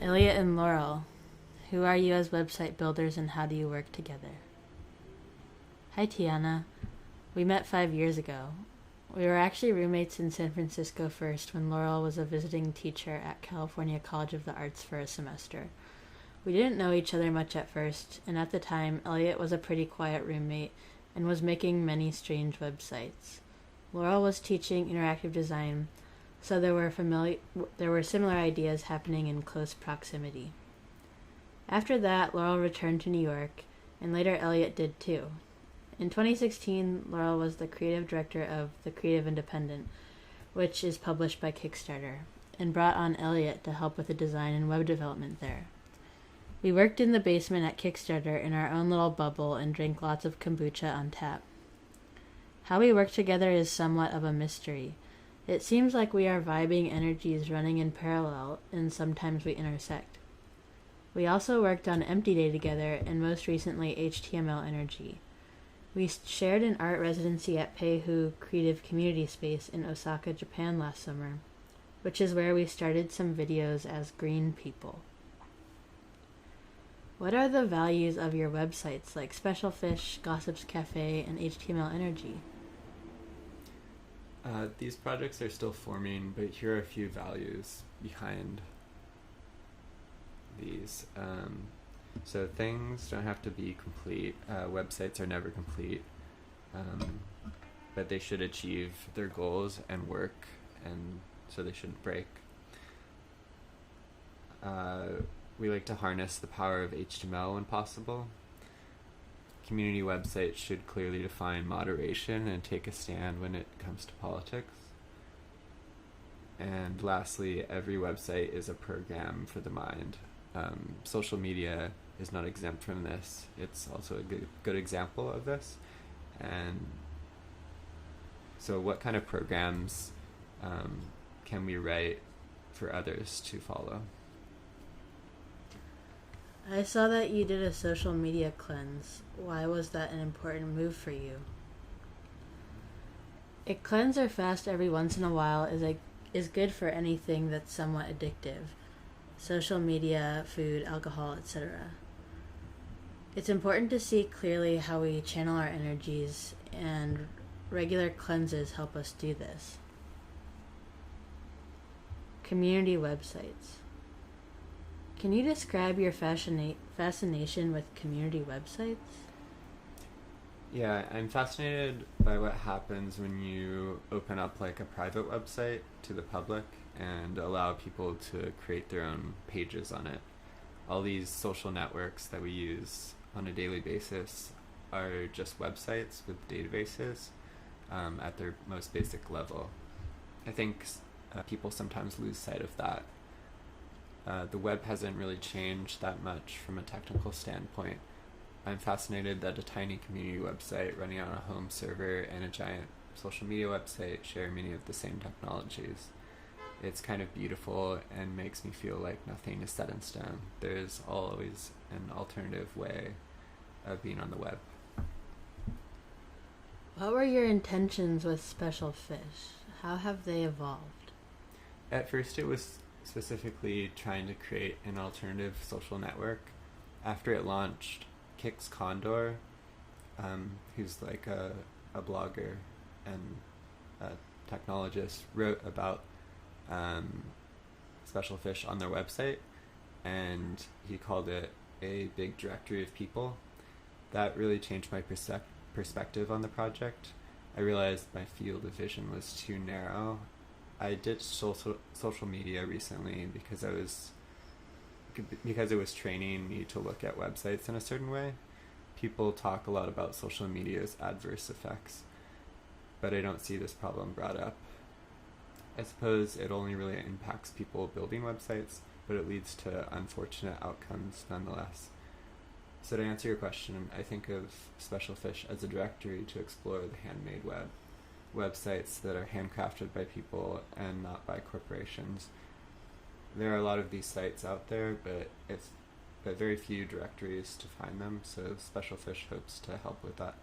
Elliott and Laurel, who are you as website builders and how do you work together? Hi, Tiana. We met 5 years ago. We were actually roommates in San Francisco first when Laurel was a visiting teacher at California College of the Arts for a semester. We didn't know each other much at first, and at the time, Elliott was a pretty quiet roommate and was making many strange websites. Laurel was teaching interactive design, so there were similar ideas happening in close proximity. After that, Laurel returned to New York, and later Elliott did too. In 2016, Laurel was the creative director of The Creative Independent, which is published by Kickstarter, and brought on Elliott to help with the design and web development there. We worked in the basement at Kickstarter in our own little bubble and drank lots of kombucha on tap. How we work together is somewhat of a mystery. It seems like we are vibing energies running in parallel, and sometimes we intersect. We also worked on Empty Day together, and most recently HTML Energy. We shared an art residency at Peihu Creative Community Space in Osaka, Japan last summer, which is where we started some videos as green people. What are the values of your websites like Special Fish, Gossips Cafe, and HTML Energy? These projects are still forming, but here are a few values behind these. So things don't have to be complete. Websites are never complete, but they should achieve their goals and work, and so they shouldn't break. We like to harness the power of HTML when possible. Community websites should clearly define moderation and take a stand when it comes to politics. And lastly, every website is a program for the mind. Social media is not exempt from this. It's also a good example of this. And so what kind of programs can we write for others to follow? I saw that you did a social media cleanse. Why was that an important move for you? A cleanse or fast every once in a while is good for anything that's somewhat addictive. Social media, food, alcohol, etc. It's important to see clearly how we channel our energies, and regular cleanses help us do this. Community websites. Can you describe your fascination with community websites? Yeah, I'm fascinated by what happens when you open up like a private website to the public and allow people to create their own pages on it. All these social networks that we use on a daily basis are just websites with databases at their most basic level. I think people sometimes lose sight of that. The web hasn't really changed that much from a technical standpoint. I'm fascinated that a tiny community website running on a home server and a giant social media website share many of the same technologies. It's kind of beautiful and makes me feel like nothing is set in stone. There's always an alternative way of being on the web. What were your intentions with Special Fish? How have they evolved? At first it was specifically trying to create an alternative social network. After it launched, Kix Condor, who's like a blogger and a technologist, wrote about Special Fish on their website, and he called it a big directory of people. That really changed my perspective on the project. I realized my field of vision was too narrow. I ditched social media recently because it was training me to look at websites in a certain way. People talk a lot about social media's adverse effects, but I don't see this problem brought up. I suppose it only really impacts people building websites, but it leads to unfortunate outcomes nonetheless. So to answer your question, I think of Special Fish as a directory to explore the handmade web. Websites that are handcrafted by people and not by corporations. There are a lot of these sites out there, but very few directories to find them, so Special Fish hopes to help with that.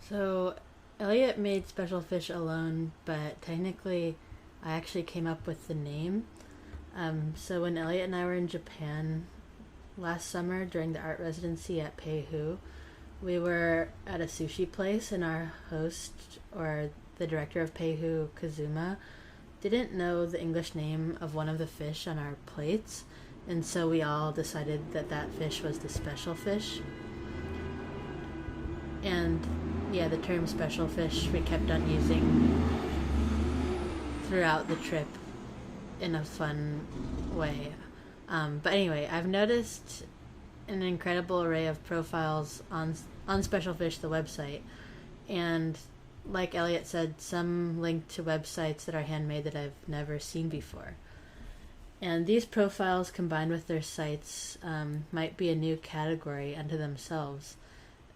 So Elliott made Special Fish alone, but technically I actually came up with the name. So when Elliott and I were in Japan last summer during the art residency at Peihu, we were at a sushi place, and our host, or the director of Peihu, Kazuma, didn't know the English name of one of the fish on our plates, and so we all decided that that fish was the special fish. And yeah, the term special fish we kept on using throughout the trip in a fun way. But anyway, I've noticed an incredible array of profiles on Special Fish, the website, and like Elliott said, some link to websites that are handmade that I've never seen before. And these profiles combined with their sites might be a new category unto themselves,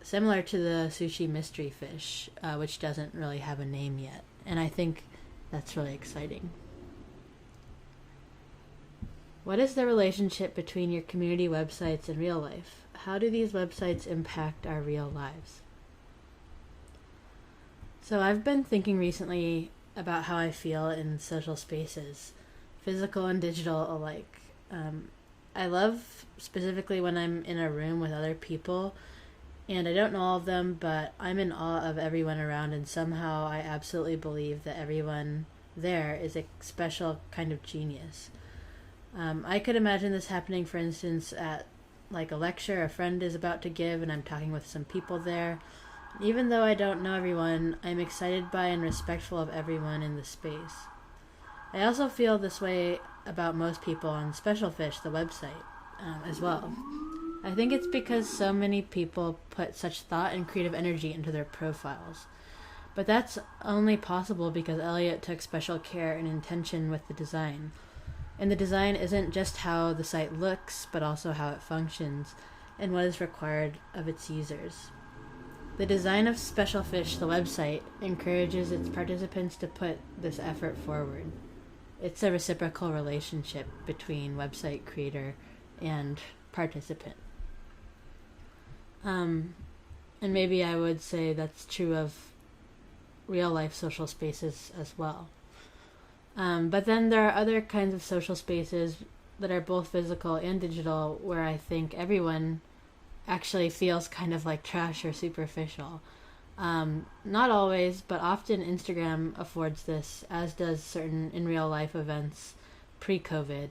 similar to the sushi mystery fish, which doesn't really have a name yet. And I think that's really exciting. What is the relationship between your community websites and real life? How do these websites impact our real lives? So I've been thinking recently about how I feel in social spaces, physical and digital alike. I love specifically when I'm in a room with other people, and I don't know all of them, but I'm in awe of everyone around, and somehow I absolutely believe that everyone there is a special kind of genius. I could imagine this happening, for instance, at like a lecture a friend is about to give, and I'm talking with some people there. Even though I don't know everyone, I'm excited by and respectful of everyone in the space. I also feel this way about most people on Special Fish, the website, as well. I think it's because so many people put such thought and creative energy into their profiles. But that's only possible because Elliott took special care and intention with the design. And the design isn't just how the site looks, but also how it functions and what is required of its users. The design of Special Fish, the website, encourages its participants to put this effort forward. It's a reciprocal relationship between website creator and participant. And maybe I would say that's true of real-life social spaces as well. But then there are other kinds of social spaces that are both physical and digital where I think everyone actually feels kind of like trash or superficial. Not always, but often Instagram affords this, as does certain in real life events pre-COVID,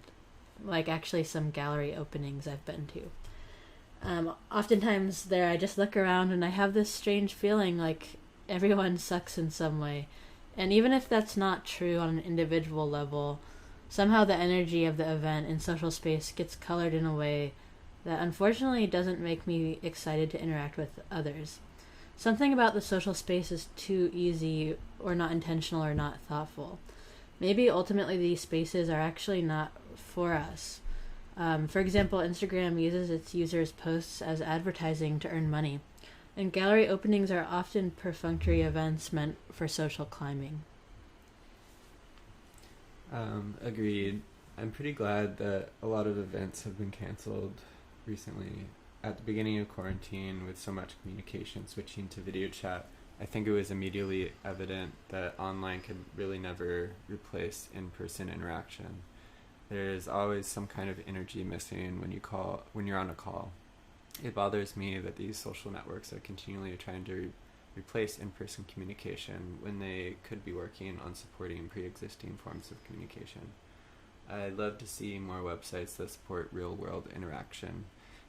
like actually some gallery openings I've been to. Oftentimes there I just look around and I have this strange feeling like everyone sucks in some way. And even if that's not true on an individual level, somehow the energy of the event in social space gets colored in a way that unfortunately doesn't make me excited to interact with others. Something about the social space is too easy or not intentional or not thoughtful. Maybe ultimately these spaces are actually not for us. For example, Instagram uses its users' posts as advertising to earn money, and gallery openings are often perfunctory events meant for social climbing. Agreed. I'm pretty glad that a lot of events have been canceled recently. At the beginning of quarantine, with so much communication switching to video chat, I think it was immediately evident that online could really never replace in-person interaction. There's always some kind of energy missing when you're on a call. It bothers me that these social networks are continually trying to replace in-person communication when they could be working on supporting pre-existing forms of communication. I'd love to see more websites that support real-world interaction.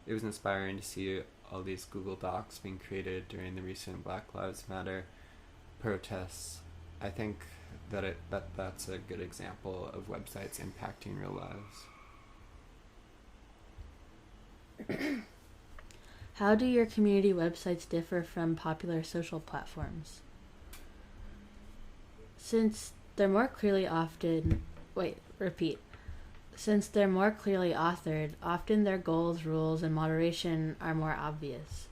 It was inspiring to see all these Google Docs being created during the recent Black Lives Matter protests. I think that's a good example of websites impacting real lives. How do your community websites differ from popular social platforms? Since they're more clearly authored, often their goals, rules, and moderation are more obvious.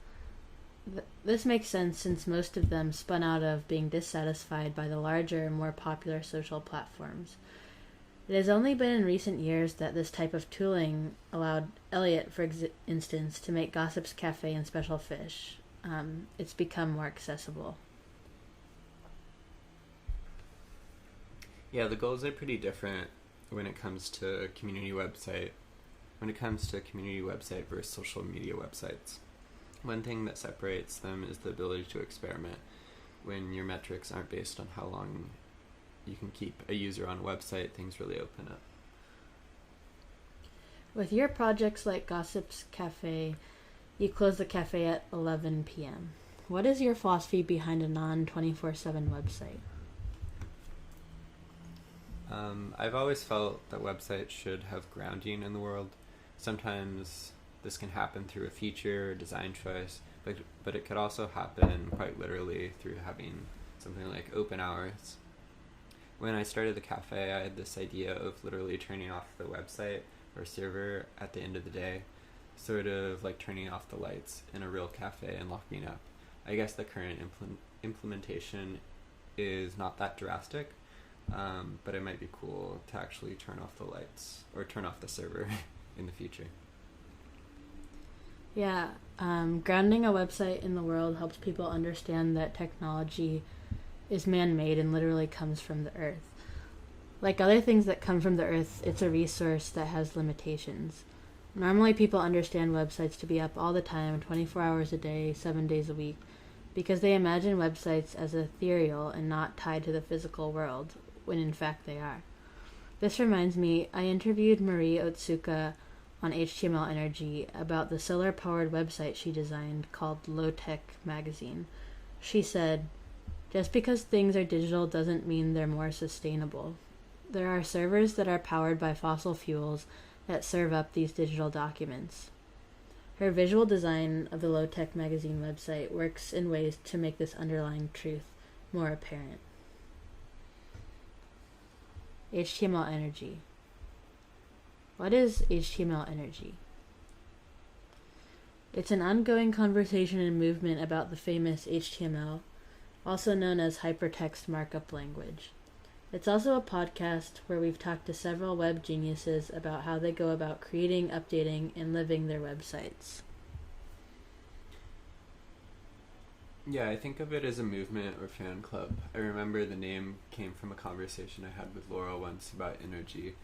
This makes sense since most of them spun out of being dissatisfied by the larger, more popular social platforms. It has only been in recent years that this type of tooling allowed Elliott, for instance, to make Gossip's Cafe and Special Fish. It's become more accessible. Yeah, the goals are pretty different. when it comes to community website versus social media websites. One thing that separates them is the ability to experiment when your metrics aren't based on how long you can keep a user on a website. Things really open up. With your projects like Gossip's Cafe, you close the cafe at 11 p.m. What is your philosophy behind a non-24/7 website? I've always felt that websites should have grounding in the world. Sometimes this can happen through a feature or design choice, but it could also happen quite literally through having something like open hours. When I started the cafe, I had this idea of literally turning off the website or server at the end of the day, sort of like turning off the lights in a real cafe and locking up. I guess the current implementation is not that drastic, but it might be cool to actually turn off the lights or turn off the server in the future. Yeah, grounding a website in the world helps people understand that technology is man-made and literally comes from the earth. Like other things that come from the earth, it's a resource that has limitations. Normally people understand websites to be up all the time, 24 hours a day, 7 days a week, because they imagine websites as ethereal and not tied to the physical world, when in fact they are. This reminds me, I interviewed Marie Otsuka on HTML Energy about the solar-powered website she designed called Low Tech Magazine. She said, "Just because things are digital doesn't mean they're more sustainable. There are servers that are powered by fossil fuels that serve up these digital documents." Her visual design of the Low Tech Magazine website works in ways to make this underlying truth more apparent. HTML Energy. What is HTML Energy? It's an ongoing conversation and movement about the famous HTML, also known as hypertext markup language. It's also a podcast where we've talked to several web geniuses about how they go about creating, updating, and living their websites. Yeah, I think of it as a movement or fan club. I remember the name came from a conversation I had with Laurel once about energy.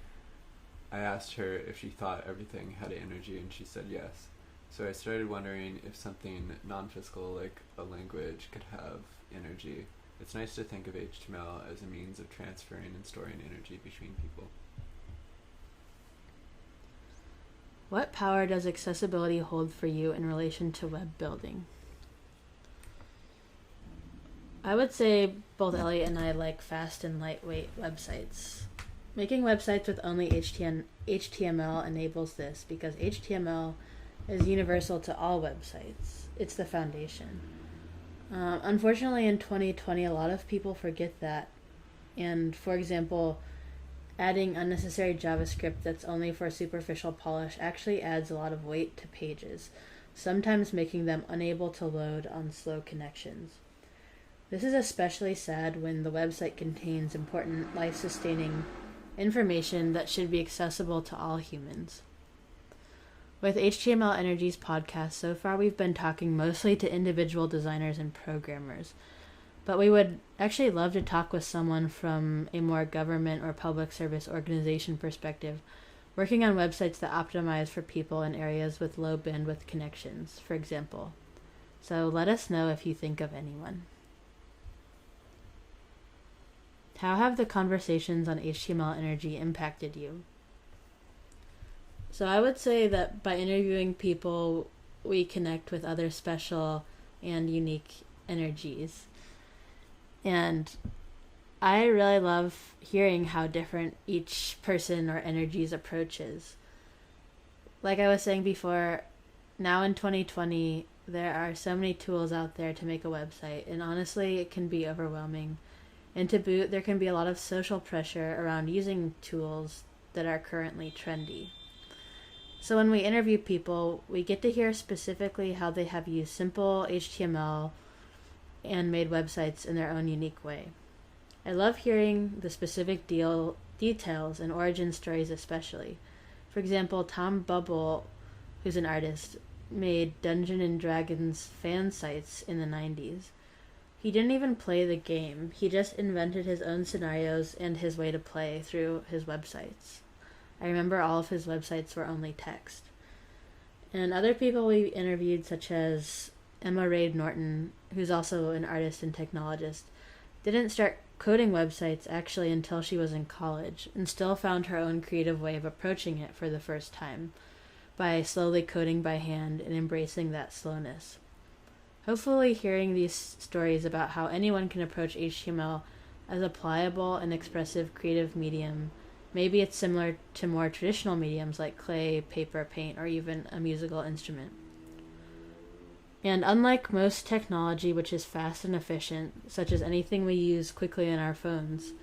I asked her if she thought everything had energy, and she said yes. So I started wondering if something non-physical like a language could have energy. It's nice to think of HTML as a means of transferring and storing energy between people. What power does accessibility hold for you in relation to web building? I would say both Elliott and I like fast and lightweight websites. Making websites with only HTML enables this because HTML is universal to all websites. It's the foundation. Unfortunately, in 2020, a lot of people forget that. And, for example, adding unnecessary JavaScript that's only for superficial polish actually adds a lot of weight to pages, sometimes making them unable to load on slow connections. This is especially sad when the website contains important life-sustaining information that should be accessible to all humans. With HTML Energy's podcast, so far we've been talking mostly to individual designers and programmers, but we would actually love to talk with someone from a more government or public service organization perspective, working on websites that optimize for people in areas with low bandwidth connections, for example. So let us know if you think of anyone. How have the conversations on HTML Energy impacted you? So I would say that by interviewing people, we connect with other special and unique energies. And I really love hearing how different each person or energies approach is. Like I was saying before, now in 2020, there are so many tools out there to make a website, and honestly, it can be overwhelming. And to boot, there can be a lot of social pressure around using tools that are currently trendy. So when we interview people, we get to hear specifically how they have used simple HTML and made websites in their own unique way. I love hearing the specific details and origin stories especially. For example, Tom Bubble, who's an artist, made Dungeons and Dragons fan sites in the 90s. He didn't even play the game. He just invented his own scenarios and his way to play through his websites. I remember all of his websites were only text. And other people we interviewed, such as Emma Raid Norton, who's also an artist and technologist, didn't start coding websites actually until she was in college, and still found her own creative way of approaching it for the first time, by slowly coding by hand and embracing that slowness. Hopefully hearing these stories about how anyone can approach HTML as a pliable and expressive creative medium, maybe it's similar to more traditional mediums like clay, paper, paint, or even a musical instrument. And unlike most technology which is fast and efficient, such as anything we use quickly on our phones,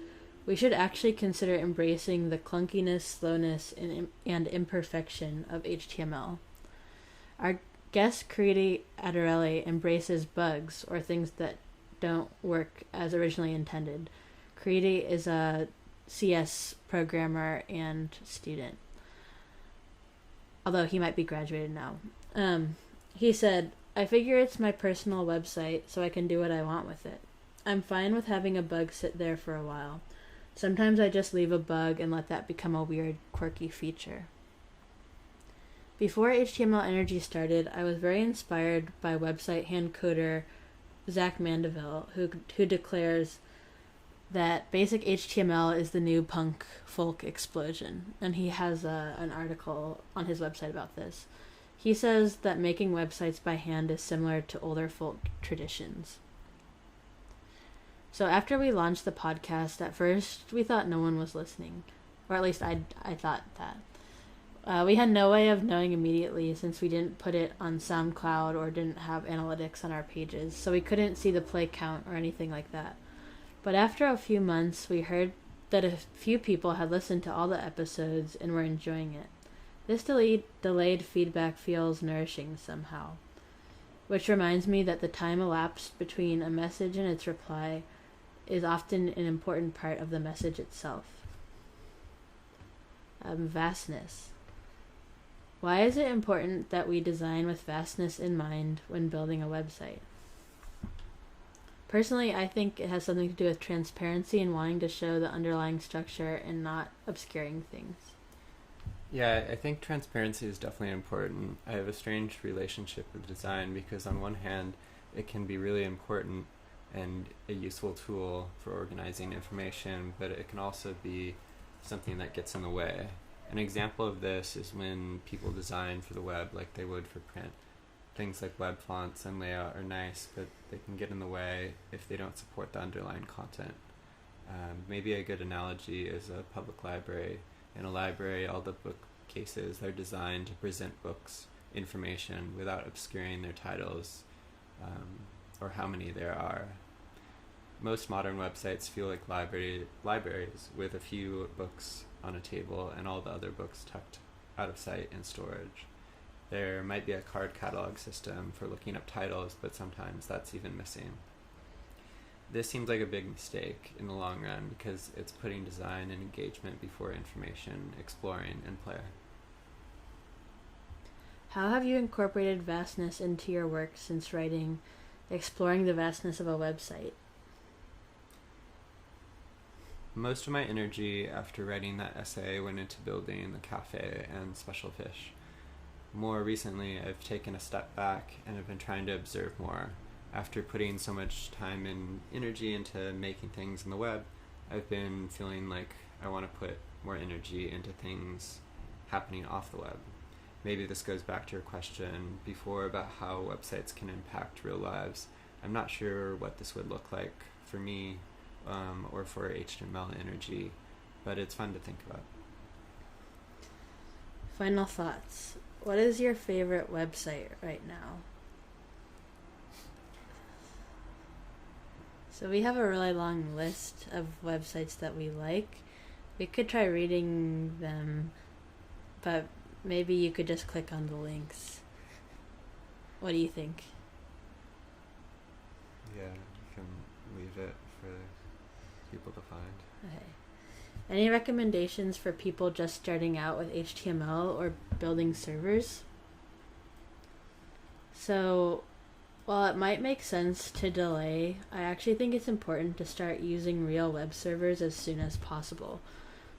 we should actually consider embracing the clunkiness, slowness, and imperfection of HTML. Our guest Kriti Adarelli embraces bugs or things that don't work as originally intended. Kriti is a CS programmer and student, although he might be graduated now. He said, "I figure it's my personal website, so I can do what I want with it. I'm fine with having a bug sit there for a while. Sometimes I just leave a bug and let that become a weird, quirky feature." Before HTML Energy started, I was very inspired by website hand coder Zach Mandeville, who declares that basic HTML is the new punk folk explosion, and he has an article on his website about this. He says that making websites by hand is similar to older folk traditions. So after we launched the podcast, at first we thought no one was listening, or at least I thought that. We had no way of knowing immediately since we didn't put it on SoundCloud or didn't have analytics on our pages, so we couldn't see the play count or anything like that. But after a few months, we heard that a few people had listened to all the episodes and were enjoying it. This delayed feedback feels nourishing somehow, which reminds me that the time elapsed between a message and its reply is often an important part of the message itself. Vastness. Why is it important that we design with vastness in mind when building a website? Personally, I think it has something to do with transparency and wanting to show the underlying structure and not obscuring things. Yeah, I think transparency is definitely important. I have a strange relationship with design because on one hand, it can be really important and a useful tool for organizing information, but it can also be something that gets in the way. An example of this is when people design for the web like they would for print. Things like web fonts and layout are nice, but they can get in the way if they don't support the underlying content. Maybe a good analogy is a public library. In a library, all the bookcases are designed to present books, information, without obscuring their titles or how many there are. Most modern websites feel like libraries with a few books on a table and all the other books tucked out of sight in storage. There might be a card catalog system for looking up titles, but sometimes that's even missing. This seems like a big mistake in the long run because it's putting design and engagement before information, exploring, and play. How have you incorporated vastness into your work since writing Exploring the Vastness of a Website? Most of my energy after writing that essay went into building the cafe and Special Fish. More recently, I've taken a step back and have been trying to observe more. After putting so much time and energy into making things on the web, I've been feeling like I want to put more energy into things happening off the web. Maybe this goes back to your question before about how websites can impact real lives. I'm not sure what this would look like for me or for HTML energy, but it's fun to think about. Final thoughts. What is your favorite website right now? So we have a really long list of websites that we like. We could try reading them, but maybe you could just click on the links. What do you think? Yeah, you can leave it for people to find. Okay. Any recommendations for people just starting out with HTML or building servers? So While it might make sense to delay, I actually think it's important to start using real web servers as soon as possible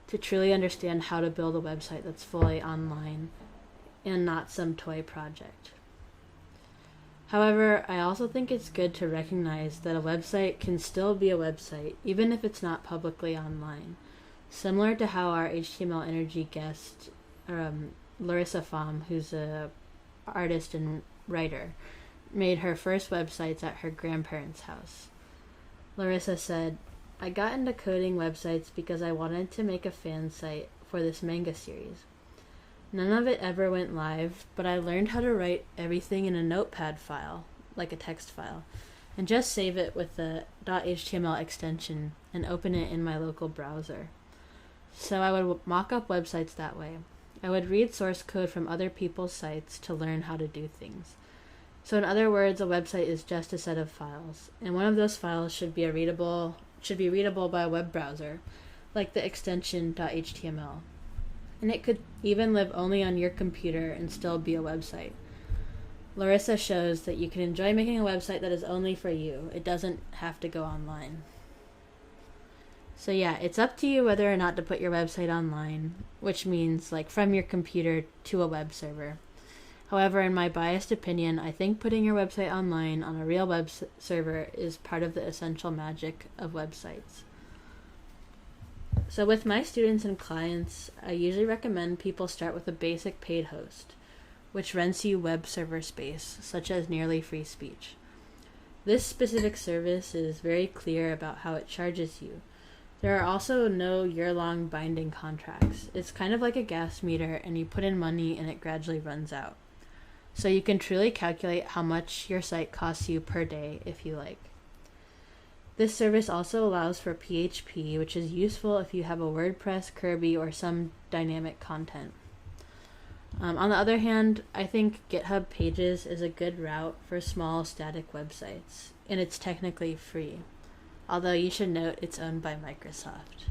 to truly understand how to build a website that's fully online and not some toy project. However, I also think it's good to recognize that a website can still be a website even if it's not publicly online. Similar to how our HTML Energy guest, Larissa Pham, who's a artist and writer, made her first websites at her grandparents' house. Larissa said, "I got into coding websites because I wanted to make a fan site for this manga series. None of it ever went live, but I learned how to write everything in a notepad file, like a text file, and just save it with the .html extension and open it in my local browser. So I would mock up websites that way. I would read source code from other people's sites to learn how to do things. So in other words, a website is just a set of files, and one of those files should be readable by a web browser, like the extension .html. And it could even live only on your computer and still be a website." Larissa shows that you can enjoy making a website that is only for you. It doesn't have to go online. So yeah, it's up to you whether or not to put your website online, which means like from your computer to a web server. However, in my biased opinion, I think putting your website online on a real web server is part of the essential magic of websites. So with my students and clients, I usually recommend people start with a basic paid host, which rents you web server space, such as nearly free speech. This specific service is very clear about how it charges you. There are also no year-long binding contracts. It's kind of like a gas meter, and you put in money and it gradually runs out. So you can truly calculate how much your site costs you per day if you like. This service also allows for PHP, which is useful if you have a WordPress, Kirby, or some dynamic content. On the other hand, I think GitHub Pages is a good route for small static websites, and it's technically free. Although you should note it's owned by Microsoft.